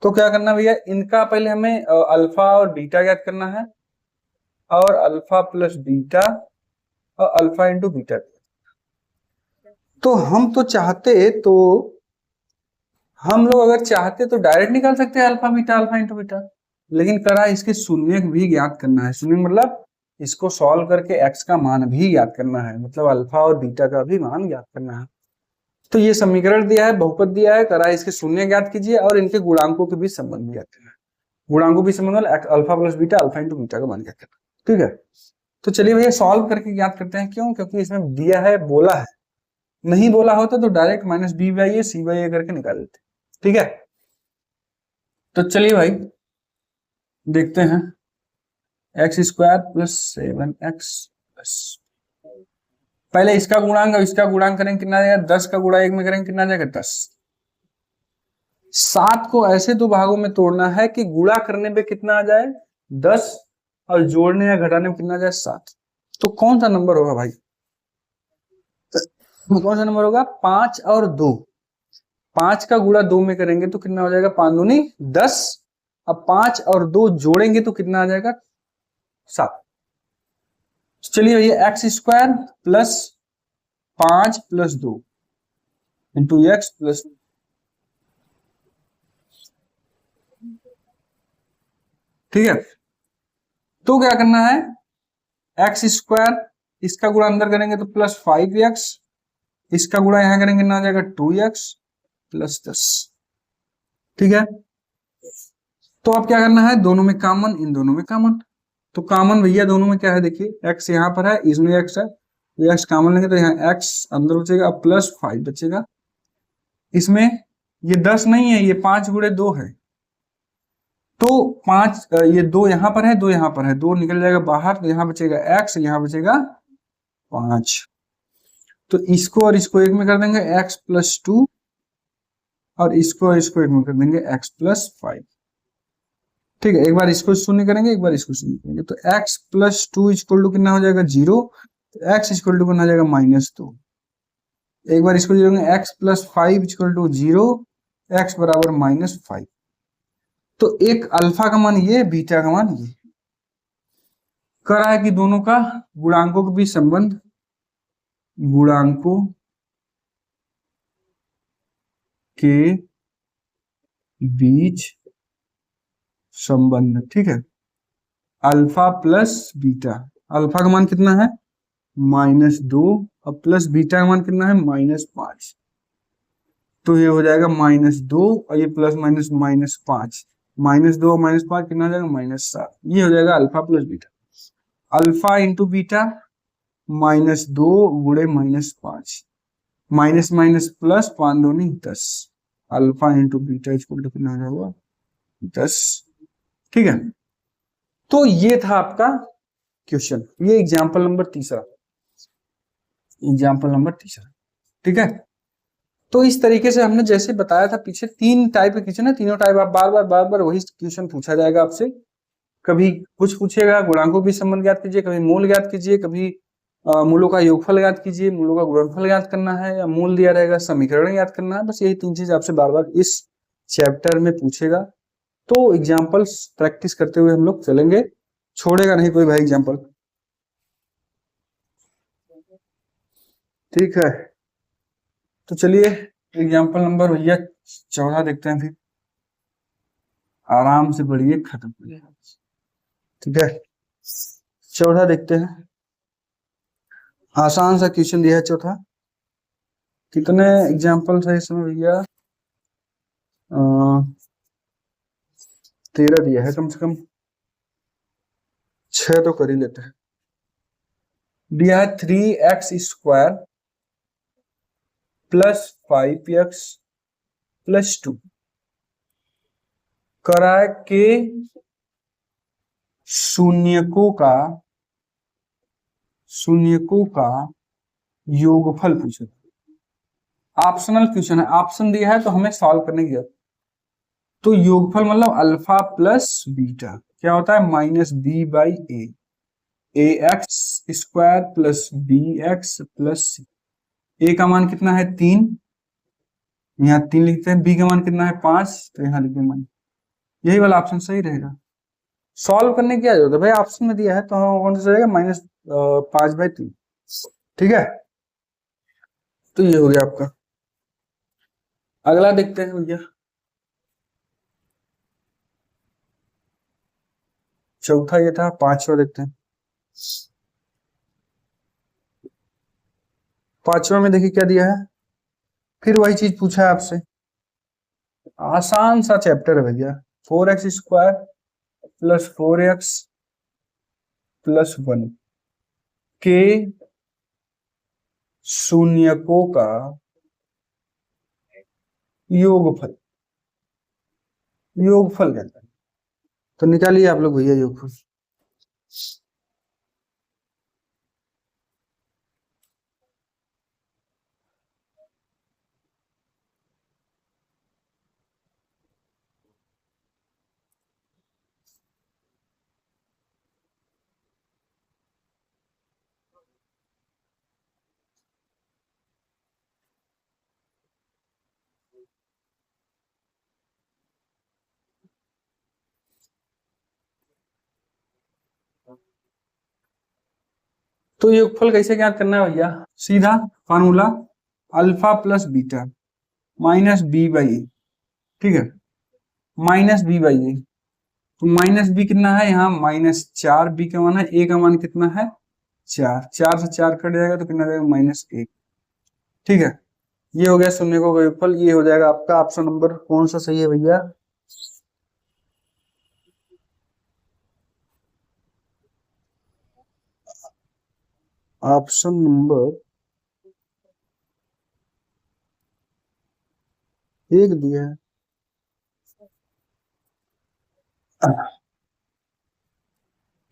तो क्या करना भैया, इनका पहले हमें अल्फा और बीटा ज्ञात करना है, और अल्फा + बीटा और अल्फा × बीटा। तो हम लोग अगर चाहते तो डायरेक्ट निकाल सकते हैं अल्फा × बीटा, लेकिन करा इसके शून्य भी ज्ञात करना है, शून्य मतलब इसको सॉल्व करके x का मान भी ज्ञात करना है, मतलब अल्फा और बीटा का भी मान ज्ञात करना है। तो ये समीकरण दिया है, बहुपद दिया है, करा इसके शून्य ज्ञात कीजिए और इनके गुणांकों के बीच संबंध ज्ञात करना है। गुणांकों के बीच संबंध मतलब अल्फा + बीटा, अल्फा × बीटा का मान ज्ञात करना, ठीक है। तो चलिए भैया सॉल्व करके ज्ञात करते हैं, क्यों, क्योंकि इसमें दिया है, बोला है, नहीं बोला होता तो डायरेक्ट -b/a c/a करके निकाल लेते, ठीक है। तो चलिए भाई देखते हैं, x² + 7x पहले इसका गुणांक और इसका गुणांक करेंगे कितना आ जाएगा, 10 का गुणा 1 में करेंगे कितना आ जाएगा, 10। 7 को ऐसे दो भागों में तोड़ना है कि गुणा करने पे कितना आ जाए 10, और जोड़ने या घटाने में कितना आ जाए 7। तो कौन सा नंबर होगा भाई, कौन सा नंबर होगा, 5 और 2। 5 का गुणा 2 में करेंगे तो कितना हो जाएगा, 5 दूनी 10, अब 5 और 2 जोड़ेंगे तो कितना आ जाएगा, 7। चलिए ये x² + 5 + 2 इंटू x +, ठीक है। तो क्या करना है, x², इसका गुणा अंदर करेंगे तो +5x, इसका गुणा यहां करेंगे ना आ जाएगा 2x + 10, ठीक है। तो अब क्या करना है, दोनों में कॉमन, इन दोनों में कॉमन, तो कॉमन भैया दोनों में क्या है, देखिए x यहाँ पर है, इसमें x है, तो x कॉमन लेंगे तो यहाँ x अंदर बचेगा, +5 बचेगा, इसमें ये 10 नहीं है, ये 5 × 2 है, तो 5, ये 2 यहाँ पर है, 2 यहाँ पर है, 2 निकल जाएगा बाहर, तो यहाँ बचेगा x, यहाँ बचेगा 5। तो इसको और इसको 1 में कर देंगे x + 2, और इसको और इसको 1 में कर देंगे x + 5, ठीक है। एक बार इसको शून्य करेंगे, एक बार इसको शून्य करेंगे, तो x + 2 = कितना हो जाएगा 0, तो x = कितना हो जाएगा -2, एक बार इसको लिखेंगे x plus 5 equal to 0, x बराबर -5। तो एक अल्फा का मान ये, बीटा का मान ये। कह रहा है कि दोनों का गुणांकों के बीच संबंध, गुणांकों के बीच संबंध, ठीक है। अल्फा प्लस बीटा, अल्फा का मान कितना है -2 और प्लस बीटा का मान कितना है -5। तो ये हो जाएगा -2 और ये प्लस माइनस -5, -2 और -5 कितना हो जाएगा -7। ये हो जाएगा alpha plus beta. Alpha into beta -2 गुणे -5, माइनस माइनस प्लस, 5 दूनी 10। Alpha into beta equal to कितना हो जाएगा 10, ठीक है। तो ये था आपका क्वेश्चन, ये एग्जाम्पल नंबर तीसरा, एग्जाम्पल नंबर तीसरा, ठीक है। तो इस तरीके से हमने जैसे बताया था पीछे, 3 टाइप के क्वेश्चन है, तीनों टाइप आप बार बार वही क्वेश्चन पूछा जाएगा आपसे। कभी कुछ पूछेगा गुणांकों के संबंध ज्ञात कीजिए, कभी मूल ज्ञात कीजिए, कभी मूलों का योगफल ज्ञात कीजिए, मूलों का गुणनफल ज्ञात करना है, या मूल दिया रहेगा समीकरण ज्ञात करना है। बस यही 3 चीज आपसे बार बार इस चैप्टर में पूछेगा। तो एग्जाम्पल्स प्रैक्टिस करते हुए हम लोग चलेंगे, छोड़ेगा नहीं कोई भाई एग्जाम्पल, ठीक है। तो चलिए एग्जाम्पल नंबर भैया 14 देखते हैं, फिर आराम से बढ़िए खत्म हो जाएगा, ठीक है। 14 देखते हैं, आसान सा क्वेश्चन दिया है चौथा। कितने एग्जाम्पल है इसमें भैया, 13 दिया है, कम से कम 6 तो कर ही लेते हैं। दिया है 3x² प्लस 5x प्लस 2, करा है के शून्यकों का योगफल पूछे। ऑप्शनल क्वेश्चन है, ऑप्शन दिया है तो हमें सॉल्व करने की जरूरत। तो योगफल मतलब अल्फा प्लस बीटा क्या होता है -b/a, ax² plus bx plus c। a का मान कितना है 3, यहाँ 3 लिखते हैं। b का मान कितना है 5, तो यहाँ लिखते हैं। यही वाला ऑप्शन सही रहेगा। सॉल्व करने की क्या जरूरत है भाई, ऑप्शन में दिया है तो कौन सा रहेगा -5/3, ठीक है। तो ये हो गया आपका। अगला देखते हैं भैया, चौथा ये था, 5वां देखते हैं। 5वां में देखिए क्या दिया है, फिर वही चीज पूछा है आपसे, आसान सा चैप्टर है भैया। 4x² प्लस 4x प्लस 1 के शून्यकों का योगफल, योगफल कहता है। तो निकालिए आप लोग भैया योगफल। तो योगफल कैसे ज्ञात करना है भैया, सीधा formula alpha plus beta minus b/a, ठीक है, -b/a। तो -b कितना है यहाँ -4, b का मान है, a का मान कितना है 4, 4 से 4 कट जाएगा तो कितना रहेगा -1, ठीक है। ये हो गया शून्यकों का योगफल। ये हो जाएगा आपका ऑप्शन नंबर कौन सा सही है भैया, ऑप्शन नंबर 1 दिया है।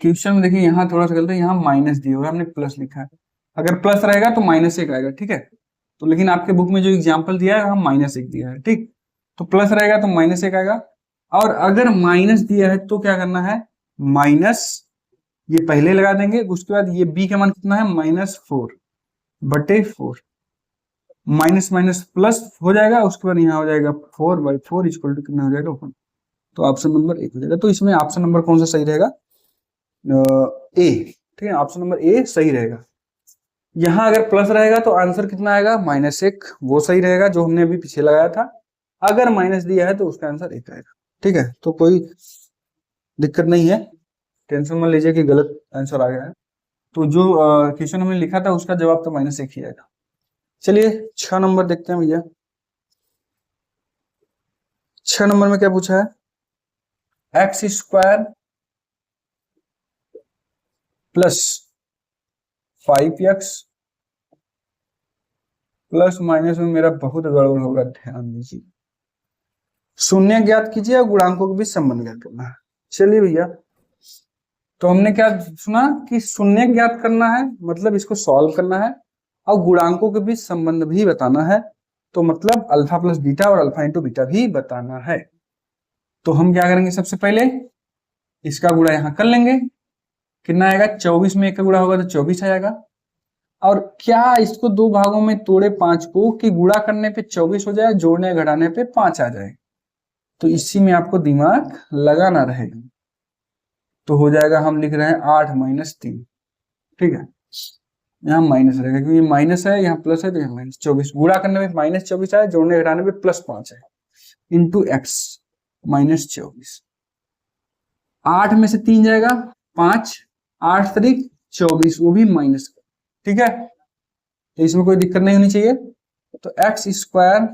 क्वेश्चन में देखिए यहाँ थोड़ा सा गलत है, यहाँ माइनस दिया हुआ है, हमने प्लस लिखा है। अगर प्लस रहेगा तो -1 आएगा, ठीक है। तो लेकिन आपके बुक में जो एग्जाम्पल दिया है वहां -1 दिया है, ठीक। तो प्लस रहेगा तो -1 आएगा, और अगर माइनस दिया है तो क्या करना है, माइनस ये पहले लगा देंगे, उसके बाद ये b का मान कितना है -4/4, माइनस माइनस प्लस हो जाएगा, उसके बाद यहाँ हो जाएगा 4/4 इक्वल टू कितना हो जाएगा 1। तो ऑप्शन नंबर 1 हो जाएगा। तो इसमें ऑप्शन नंबर कौन सा सही रहेगा? ए। ठीक है, ऑप्शन नंबर ए सही रहेगा। यहाँ अगर प्लस रहेगा तो आंसर कितना आएगा? -1, वो सही रहेगा जो हमने अभी पीछे लगाया था। अगर माइनस दिया है तो उसका आंसर 1 आएगा। ठीक है, तो कोई दिक्कत नहीं है, टेंशन मत लीजिए कि गलत आंसर आ गया है। तो जो क्वेश्चन हमने लिखा था उसका जवाब तो -1 ही आएगा। चलिए 6 नंबर देखते हैं भैया। 6 नंबर में क्या पूछा है? x² plus 5x plus minus में मेरा बहुत गड़बड़ होगा, ध्यान दीजिए। शून्य ज्ञात कीजिए और गुणांकों के बीच संबंध ज्ञात करना है। चलिए भैया, तो हमने क्या सुना कि शून्य ज्ञात करना है, मतलब इसको सॉल्व करना है, और गुणांकों के बीच संबंध भी बताना है, तो मतलब अल्फा प्लस बीटा और अल्फा इंटू बीटा भी बताना है। तो हम क्या करेंगे, सबसे पहले इसका गुणा यहाँ कर लेंगे। कितना आएगा? 24 में 1 का गुणा होगा तो 24 आएगा। और क्या इसको दो भागों में तोड़े 5 को कि गुणा करने पे 24 हो जाए, जोड़ने घटाने पे 5 आ जाए। तो इसी में आपको दिमाग लगाना रहेगा। तो हो जाएगा, हम लिख रहे हैं 8 - 3। ठीक है, यहाँ माइनस रहेगा क्योंकि माइनस है, यहाँ प्लस है, तो यहाँ -24। गुणा करने में -24 आए, जोड़ने घटाने पे +5 है, इंटू एक्स -24। 8 में से 3 जाएगा 5, 8 तरीक 24, वो भी माइनस का। ठीक है, तो इसमें कोई दिक्कत नहीं होनी चाहिए। तो x²,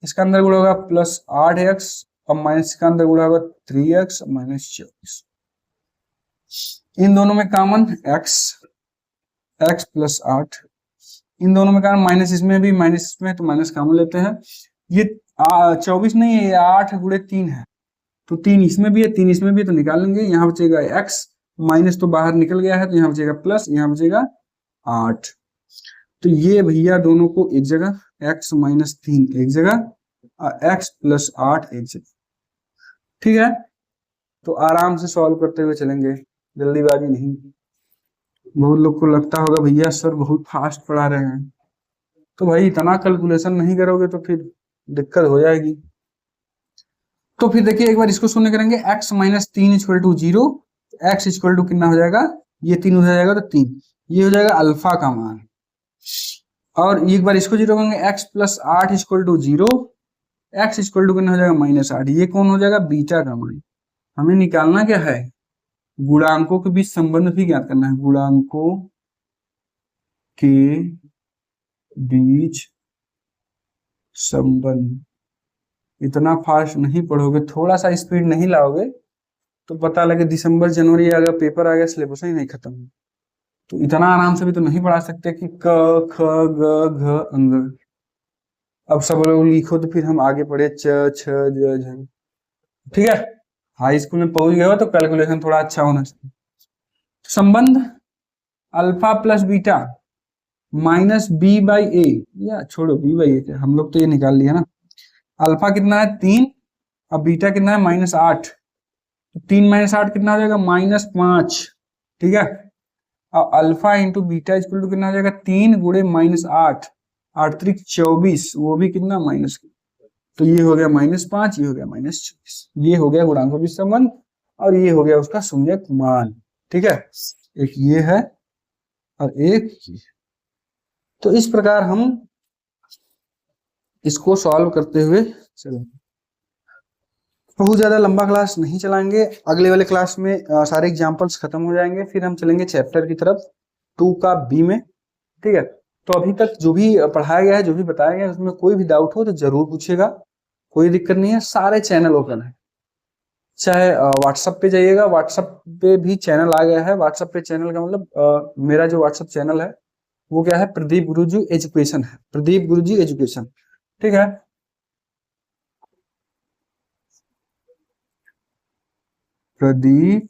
इसका अंदर गुणा होगा +8x, और माइनस का अंदर गुणा होगा 3x -24। इन दोनों में कॉमन x + 8, इन दोनों में कॉमन माइनस, इसमें भी माइनस, इसमें तो माइनस कॉमन लेते हैं। ये 24 नहीं है, ये 8 × 3 है, तो 3 इसमें भी है, 3 इसमें भी है, तो निकाल लेंगे। यहाँ बचेगा x, माइनस तो बाहर निकल गया है, तो यहाँ बचेगा प्लस, यहाँ बचेगा 8। तो ये भैया दोनों को एक जगह, x - 3 एक जगह, और x + 8 एक जगह। ठीक है, तो आराम से सॉल्व करते हुए चलेंगे, जल्दीबाजी नहीं। बहुत लोग को लगता होगा भैया सर बहुत फास्ट पढ़ा रहे हैं, तो भाई इतना कैलकुलेशन नहीं करोगे तो फिर दिक्कत हो जाएगी। तो फिर देखिए एक बार इसको शून्य करेंगे, x - 3 = 0, x = कितना हो जाएगा? ये 3 हो जाएगा तो 3, ये हो जाएगा अल्फा का मान। और एक बार इसको 0 करेंगे, x + 8 = 0, x = कितना हो जाएगा? -8। ये कौन हो जाएगा? बीटा का मान। हमें निकालना क्या है? गुणांकों के बीच संबंध भी ज्ञात करना है। गुणांकों के बीच संबंध। इतना फास्ट नहीं पढ़ोगे, थोड़ा सा स्पीड नहीं लाओगे तो पता लगे दिसंबर जनवरी आ गया, पेपर आ गया, सिलेबस ही नहीं खत्म। तो इतना आराम से भी तो नहीं पढ़ा सकते कि क ख ग घ अंग। अब सब लोग लिखो तो फिर हम आगे पढ़े च छ ज झ। ठीक है, हाई स्कूल में पहुंच गए हो तो कैलकुलेशन थोड़ा अच्छा होना चाहिए। संबंध अल्फा प्लस बीटा -b/a, या छोड़ो b/a, हम लोग तो ये निकाल लिया ना। अल्फा कितना है? 3, अब बीटा कितना है? -8। तो 3 - 8 कितना हो जाएगा? -5। ठीक है, अब alpha into beta equal to कितना हो जाएगा? 3 × -8, 8 त्रिक 24, वो भी कितना? माइनस। तो ये हो गया -5, ये हो गया -24। ये हो गया गुणांकों के बीच संबंध, और ये हो गया उसका शून्यक मान। ठीक है, एक ये है और एक ये। तो इस प्रकार हम इसको सॉल्व करते हुए चलेंगे। बहुत ज्यादा लंबा क्लास नहीं चलाएंगे, अगले वाले क्लास में सारे एग्जांपल्स खत्म हो जाएंगे, फिर हम चलेंगे चैप्टर की तरफ 2 का बी में। ठीक है, तो अभी तक जो भी पढ़ाया गया है, जो भी बताया गया है, उसमें कोई भी डाउट हो तो जरूर पूछेगा, कोई दिक्कत नहीं है। सारे चैनल ओपन है, चाहे व्हाट्सएप पे जाइएगा, व्हाट्सएप पे भी चैनल आ गया है। व्हाट्सएप पे चैनल का मतलब मेरा जो व्हाट्सएप चैनल है वो क्या है? प्रदीप गुरुजी एजुकेशन है, प्रदीप गुरुजी एजुकेशन। ठीक है, प्रदीप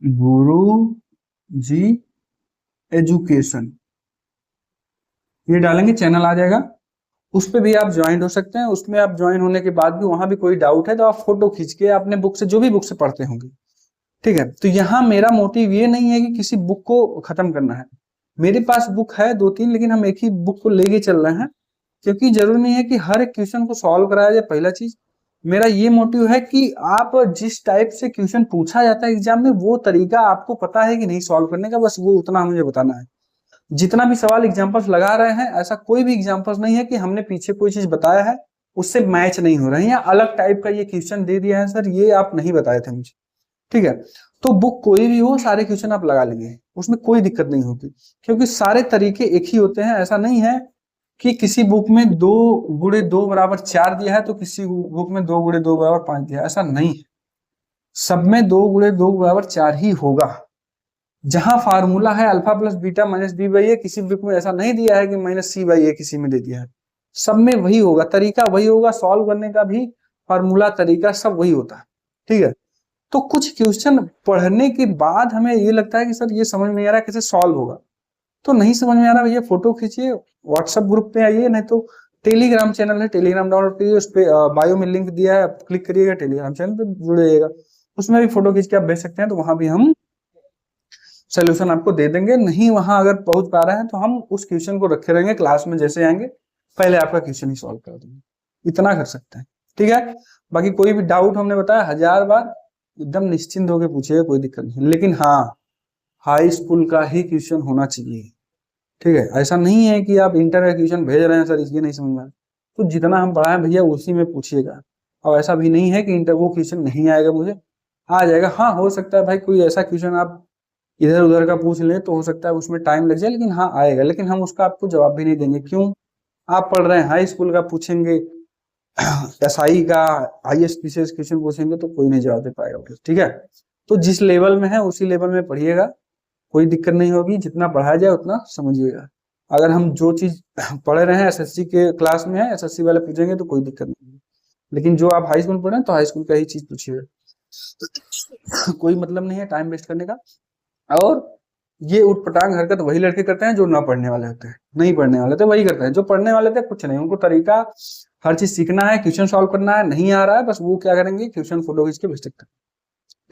गुरुजी एजुकेशन, ये डालेंगे चैनल आ जाएगा। उस पे भी आप ज्वाइन हो सकते हैं। उसमें आप ज्वाइन होने के बाद भी वहां भी कोई डाउट है तो आप फोटो खींच के अपने बुक से, जो भी बुक से पढ़ते होंगे। ठीक है, तो यहाँ मेरा मोटिव ये नहीं है कि किसी बुक को खत्म करना है, मेरे पास बुक है 2-3, लेकिन हम एक ही बुक को लेके चल रहे हैं, क्योंकि जरूरी नहीं है कि हर एक क्वेश्चन को सॉल्व कराया जाए। पहला चीज मेरा ये मोटिव है कि आप जिस टाइप से क्वेश्चन पूछा जाता है एग्जाम में, वो तरीका आपको पता है कि नहीं सॉल्व करने का, बस वो उतना मुझे बताना है। जितना भी सवाल एग्जाम्पल्स लगा रहे हैं, ऐसा कोई भी एग्जाम्पल्स नहीं है कि हमने पीछे कोई चीज बताया है उससे मैच नहीं हो रहा है, या अलग टाइप का ये क्वेश्चन दे दिया है सर, ये आप नहीं बताए थे मुझे, ठीक है। तो बुक कोई भी हो, सारे क्वेश्चन आप लगा लेंगे, उसमें कोई दिक्कत नहीं होगी, क्योंकि सारे तरीके एक ही होते हैं। ऐसा नहीं है कि किसी बुक में 2 × 2 = 4 दिया है तो किसी बुक में 2 × 2 = 5 दिया है, ऐसा नहीं है। सब में 2 × 2 = 4 ही होगा। जहां फार्मूला है alpha plus beta minus b/a, किसी बुक में ऐसा नहीं दिया है कि -c/a किसी में दे दिया है। सब में वही होगा, तरीका वही होगा, सॉल्व करने का भी फार्मूला, तरीका सब वही होता है, ठीक है। तो कुछ क्वेश्चन पढ़ने के बाद हमें ये लगता है कि सर ये समझ में नहीं आ रहा कैसे सॉल्व होगा, तो नहीं समझ में आ रहा भैया फोटो खींचिए, व्हाट्सएप ग्रुप पे आइए, नहीं तो टेलीग्राम चैनल है, टेलीग्राम डाउनलोड करिए, उस पर बायो में लिंक दिया है, क्लिक करिएगा, टेलीग्राम चैनल पे जुड़िएगा, उसमें भी फोटो खींच के आप भेज सकते हैं, तो वहां भी हम सोल्यूशन आपको दे देंगे। नहीं वहां अगर पहुंच पा रहे हैं तो हम उस क्वेश्चन को रखे रहेंगे, क्लास में जैसे आएंगे पहले आपका क्वेश्चन ही सॉल्व कर देंगे, इतना कर सकते हैं, ठीक है। बाकी कोई भी डाउट हमने बताया 1000 बार, एकदम निश्चिंत होकर पूछिएगा, कोई दिक्कत नहीं, लेकिन हाँ हाई स्कूल का ही क्वेश्चन होना चाहिए, ठीक है। ऐसा नहीं है कि आप इंटर का क्वेश्चन भेज रहे हैं सर इसलिए नहीं समझ में, तो जितना हम पढ़ाए भैया उसी में पूछिएगा। और ऐसा भी नहीं है कि इंटर वो क्वेश्चन नहीं आएगा, मुझे आ जाएगा। हाँ हो सकता है भाई कोई ऐसा क्वेश्चन आप इधर उधर का पूछ लें तो हो सकता है उसमें टाइम लग जाए, लेकिन हाँ आएगा, लेकिन हम उसका आपको जवाब भी नहीं देंगे। क्यों? आप पढ़ रहे हैं हाई स्कूल का, पूछेंगे एसआई का, ISPCS क्वेश्चन पूछेंगे तो कोई नहीं जवाब दे पाएगा, ठीक है। तो जिस लेवल में है उसी लेवल में पढ़िएगा, कोई दिक्कत नहीं होगी, जितना पढ़ाया जाए उतना समझिएगा। अगर हम जो चीज पढ़ रहे हैं SSC के क्लास में है, SSC वाले पूछेंगे तो कोई दिक्कत नहीं, लेकिन जो आप हाई स्कूल में पढ़े हैं तो हाई स्कूल का ही चीज पूछिएगा। कोई मतलब नहीं है टाइम वेस्ट करने का। और ये उठपटांग हरकत वही लड़के करते हैं जो ना पढ़ने वाले होते हैं, नहीं पढ़ने वाले थे वही करते हैं। जो पढ़ने वाले थे कुछ नहीं, उनको तरीका हर चीज सीखना है, क्वेश्चन सॉल्व करना है, नहीं आ रहा है बस वो क्या करेंगे, क्वेश्चन फोटो खींच के भेज सकते हैं,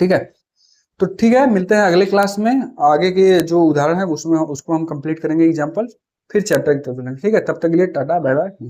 ठीक है। तो ठीक है, मिलते हैं अगले क्लास में, आगे के जो उदाहरण है उसमें उसको हम कंप्लीट करेंगे एग्जाम्पल, फिर चैप्टर की तरफ, ठीक है। तब तक के लिए टाटा बाय बाय।